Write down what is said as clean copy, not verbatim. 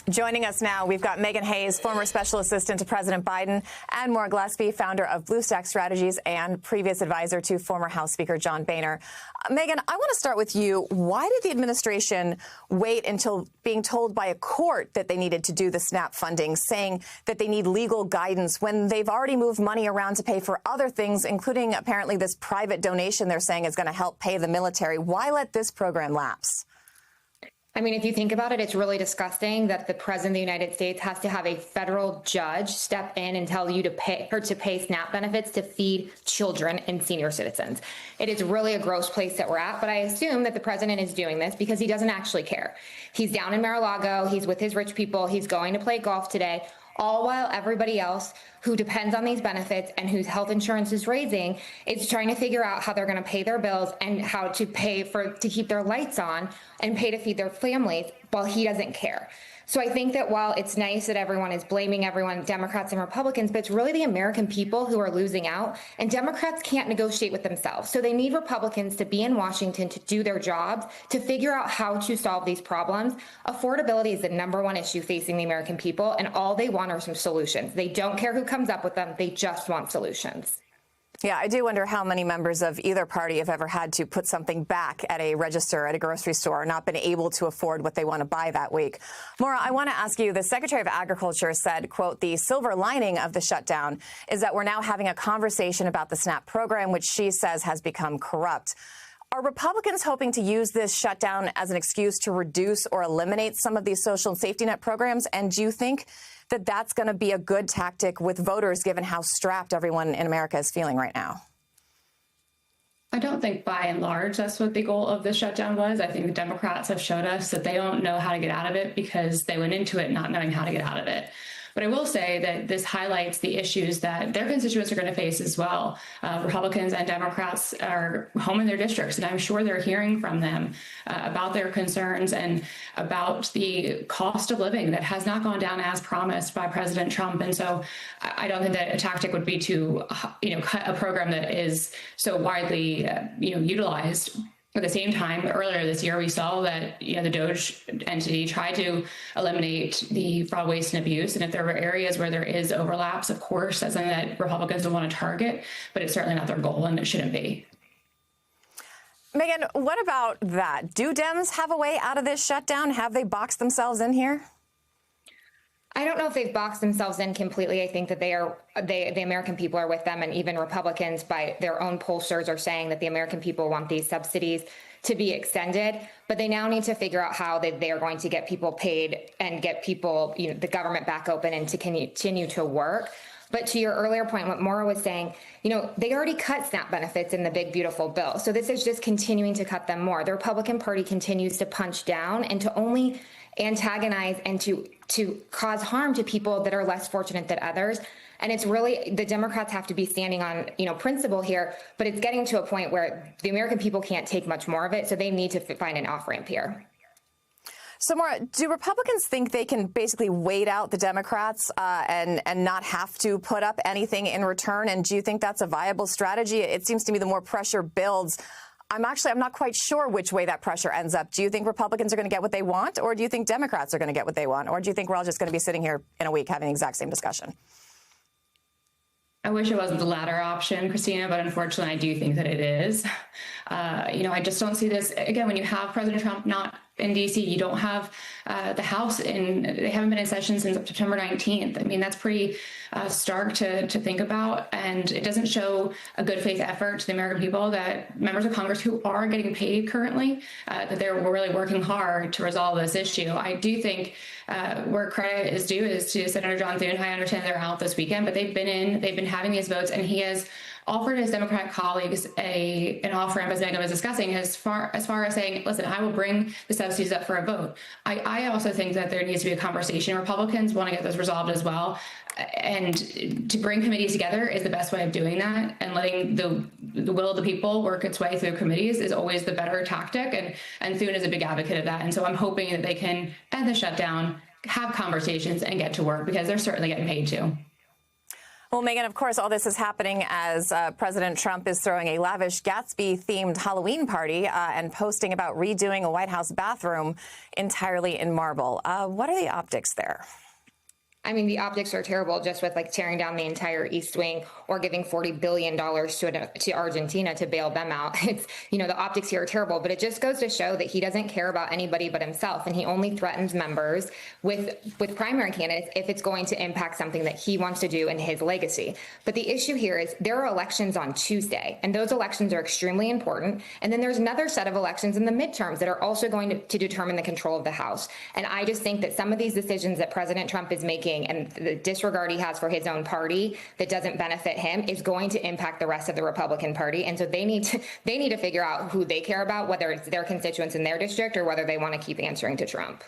Joining us now, we've got Megan Hayes, former special assistant to President Biden, and Maura Gillespie, founder of BlueStack Strategies and previous advisor to former House Speaker John Boehner. Megan, I want to start with you. Why did the administration wait until being told by a court that they needed to do the SNAP funding, saying that they need legal guidance when they've already moved money around to pay for other things, including apparently this private donation they're saying is going to help pay the military? Why let this program lapse? I mean, if you think about it, it's really disgusting that the president of the United States has to have a federal judge step in and tell you to pay SNAP benefits to feed children and senior citizens. It is really a gross place that we're at, but I assume that the president is doing this because he doesn't actually care. He's down in Mar-a-Lago, he's with his rich people, he's going to play golf today, all while everybody else who depends on these benefits and whose health insurance is raising is trying to figure out how they're going to pay their bills and how to pay to keep their lights on and pay to feed their families while he doesn't care. So I think that while it's nice that everyone is blaming everyone, Democrats and Republicans, but it's really the American people who are losing out, and Democrats can't negotiate with themselves. So they need Republicans to be in Washington to do their jobs, to figure out how to solve these problems. Affordability is the #1 issue facing the American people, and all they want are some solutions. They don't care who comes up with them. They just want solutions. Yeah, I do wonder how many members of either party have ever had to put something back at a register at a grocery store or not been able to afford what they want to buy that week. Maura, I want to ask you, the Secretary of Agriculture said, quote, the silver lining of the shutdown is that we're now having a conversation about the SNAP program, which she says has become corrupt. Are Republicans hoping to use this shutdown as an excuse to reduce or eliminate some of these social and safety net programs? And do you think that that's going to be a good tactic with voters, given how strapped everyone in America is feeling right now? I don't think by and large that's what the goal of the shutdown was. I think the Democrats have showed us that they don't know how to get out of it because they went into it not knowing how to get out of it. But I will say that this highlights the issues that their constituents are going to face as well. Republicans and Democrats are home in their districts, and I'm sure they're hearing from them about their concerns and about the cost of living that has not gone down as promised by President Trump. And so I don't think that a tactic would be to, cut a program that is so widely, utilized. At the same time, earlier this year, we saw that the DOGE entity tried to eliminate the fraud, waste, and abuse. And if there were areas where there is overlaps, of course, that's something that Republicans will want to target, but it's certainly not their goal, and it shouldn't be. Megan, what about that? Do Dems have a way out of this shutdown? Have they boxed themselves in here? I don't know if they've boxed themselves in completely. I think that the American people are with them, and even Republicans by their own pollsters are saying that the American people want these subsidies to be extended, but they now need to figure out how they are going to get people paid and get people, the government back open and to continue to work. But to your earlier point, what Maura was saying, they already cut SNAP benefits in the big, beautiful bill. So this is just continuing to cut them more. The Republican Party continues to punch down and to only antagonize and to cause harm to people that are less fortunate than others. And it's really, the Democrats have to be standing on, principle here, but it's getting to a point where the American people can't take much more of it. So they need to find an off-ramp here. So, Maura, do Republicans think they can basically wait out the Democrats and not have to put up anything in return? And do you think that's a viable strategy? It seems to me the more pressure builds, I'm not quite sure which way that pressure ends up. Do you think Republicans are going to get what they want, or do you think Democrats are going to get what they want? Or do you think we're all just going to be sitting here in a week having the exact same discussion? I wish it wasn't the latter option, Christina, but unfortunately, I do think that it is. I just don't see this. Again, when you have President Trump not in D.C., you don't have the House they haven't been in session since September 19th. I mean, that's pretty stark to think about. And it doesn't show a good faith effort to the American people that members of Congress who are getting paid currently, that they're really working hard to resolve this issue. I do think where credit is due is to Senator John Thune. I understand they're out this weekend, but they've been having these votes, and he has offered his Democratic colleagues an off-ramp, as Megan was discussing, as far as saying, listen, I will bring the subsidies up for a vote. I also think that there needs to be a conversation. Republicans want to get this resolved as well. And to bring committees together is the best way of doing that. And letting the will of the people work its way through committees is always the better tactic. And Thune is a big advocate of that. And so I'm hoping that they can end the shutdown, have conversations, and get to work, because they're certainly getting paid too. Well, Megan, of course, all this is happening as President Trump is throwing a lavish Gatsby-themed Halloween party and posting about redoing a White House bathroom entirely in marble. What are the optics there? I mean, the optics are terrible, just with like tearing down the entire East Wing or giving $40 billion to Argentina to bail them out. It's, the optics here are terrible, but it just goes to show that he doesn't care about anybody but himself. And he only threatens members with primary candidates if it's going to impact something that he wants to do in his legacy. But the issue here is there are elections on Tuesday, and those elections are extremely important. And then there's another set of elections in the midterms that are also going to determine the control of the House. And I just think that some of these decisions that President Trump is making and the disregard he has for his own party that doesn't benefit him is going to impact the rest of the Republican Party. And so they need to figure out who they care about, whether it's their constituents in their district or whether they want to keep answering to Trump.